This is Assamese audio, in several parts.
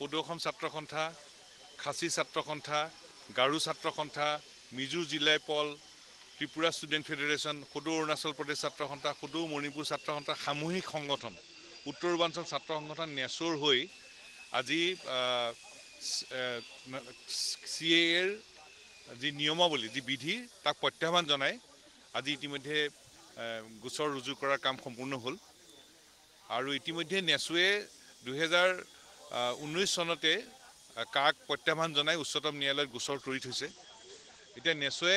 সদৌ অসম ছাত্ৰ সন্থা, খাচী ছাত্ৰ সন্থা, গাৰো ছাত্ৰ সন্থা, মিজো জিলাইপল, ত্ৰিপুৰা ষ্টুডেণ্ট ফেডাৰেশ্যন, সদৌ অৰুণাচল প্ৰদেশ ছাত্ৰ সন্থা, সদৌ মণিপুৰ ছাত্ৰ সন্থা সামূহিক সংগঠন উত্তৰ পূৰ্বাঞ্চল ছাত্ৰ সংগঠন নেচৰ হৈ আজি CAAৰ যি নিয়মাৱলী যি বিধি তাক প্ৰত্যাহ্বান জনাই আজি ইতিমধ্যে গোচৰ ৰুজু কৰাৰ কাম সম্পূৰ্ণ হ'ল আৰু ইতিমধ্যে নেচুৱে 2019 চনতে কাক প্ৰত্যাহ্বান জনাই উচ্চতম ন্যায়ালয়ত গোচৰ তৰি থৈছে। এতিয়া নেচুৱে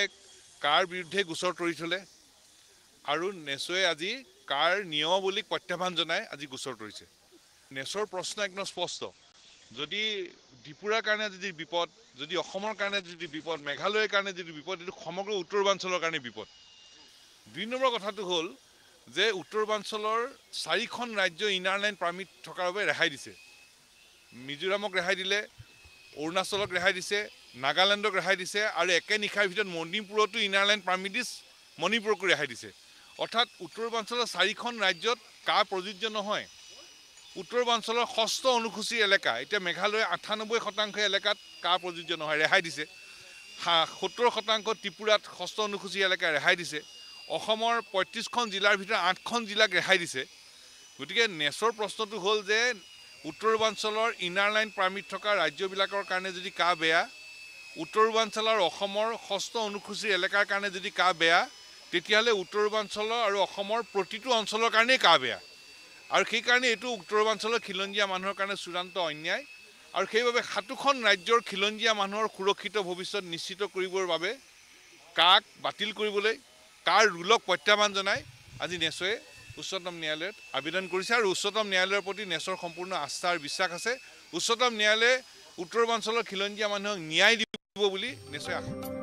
কাৰ বিৰুদ্ধে গোচৰ তৰি থলে আৰু নেচুৱে আজি কাৰ নিয়মাৱলীক প্ৰত্যাহ্বান জনাই আজি গোচৰ তৰিছে। নেচৰ প্ৰশ্ন একদম স্পষ্ট, যদি ত্ৰিপুৰাৰ কাৰণে যদি বিপদ, যদি অসমৰ কাৰণে যদি বিপদ, মেঘালয়ৰ কাৰণে যদি বিপদ, এইটো সমগ্ৰ উত্তৰ পূৰ্বাঞ্চলৰ কাৰণে বিপদ। 2 নম্বৰ কথাটো হ'ল যে উত্তৰ পূৰ্বাঞ্চলৰ 4খন ৰাজ্য ইনাৰ লাইন পাৰ্মিট থকাৰ বাবে ৰেহাই দিছে। মিজোৰামক ৰেহাই দিলে, অৰুণাচলক ৰেহাই দিছে, নাগালেণ্ডক ৰেহাই দিছে আৰু একে নিশাৰ ভিতৰত মণিপুৰতো ইনাৰ লাইন পাৰ্মিট দি মণিপুৰকো ৰেহাই দিছে। অৰ্থাৎ উত্তৰ পূৰ্বাঞ্চলৰ 4খন ৰাজ্যত কা প্ৰযোজ্য নহয়। উত্তৰ পূৰ্বাঞ্চলৰ 6ষ্ঠ অনুসূচীৰ এলেকা, এতিয়া মেঘালয়ে 98% এলেকাত কা প্ৰযোজ্য নহয়, ৰেহাই দিছে। 70% ত্ৰিপুৰাত 6ষ্ঠ অনুসূচী এলেকা ৰেহাই দিছে। অসমৰ 35খন জিলাৰ ভিতৰত 8খন জিলাক ৰেহাই দিছে। গতিকে নেচৰ প্ৰশ্নটো হ'ল যে উত্তৰ পূৰ্বাঞ্চলৰ ইনাৰ লাইন পাৰ্মিট থকা ৰাজ্যবিলাকৰ কাৰণে যদি কা বেয়া, উত্তৰ পূৰ্বাঞ্চলৰ অসমৰ 6ষ্ঠ অনুসূচীৰ এলেকাৰ কাৰণে যদি কা বেয়া, তেতিয়াহ'লে উত্তৰ পূৰ্বাঞ্চলৰ আৰু অসমৰ প্ৰতিটো অঞ্চলৰ কাৰণেই কা বেয়া। আৰু সেইকাৰণে এইটো উত্তৰ পূৰ্বাঞ্চলৰ খিলঞ্জীয়া মানুহৰ কাৰণে চূড়ান্ত অন্যায় আৰু সেইবাবে 7খন ৰাজ্যৰ খিলঞ্জীয়া মানুহৰ সুৰক্ষিত ভৱিষ্যত নিশ্চিত কৰিবৰ বাবে কাক বাতিল কৰিবলৈ, কাৰ ৰুলক প্ৰত্যাহ্বান জনাই আজি নেচুৱে উচ্চতম ন্যায়ালয়ত আবেদন কৰিছে আৰু উচ্চতম ন্যায়ালয়ৰ প্ৰতি নেচৰ সম্পূৰ্ণ আস্থা আৰু বিশ্বাস আছে। উচ্চতম ন্যায়ালয়ে উত্তৰ পূৰ্বাঞ্চলৰ খিলঞ্জীয়া মানুহক ন্যায় দিব বুলি নেচুৱে আশা কৰে।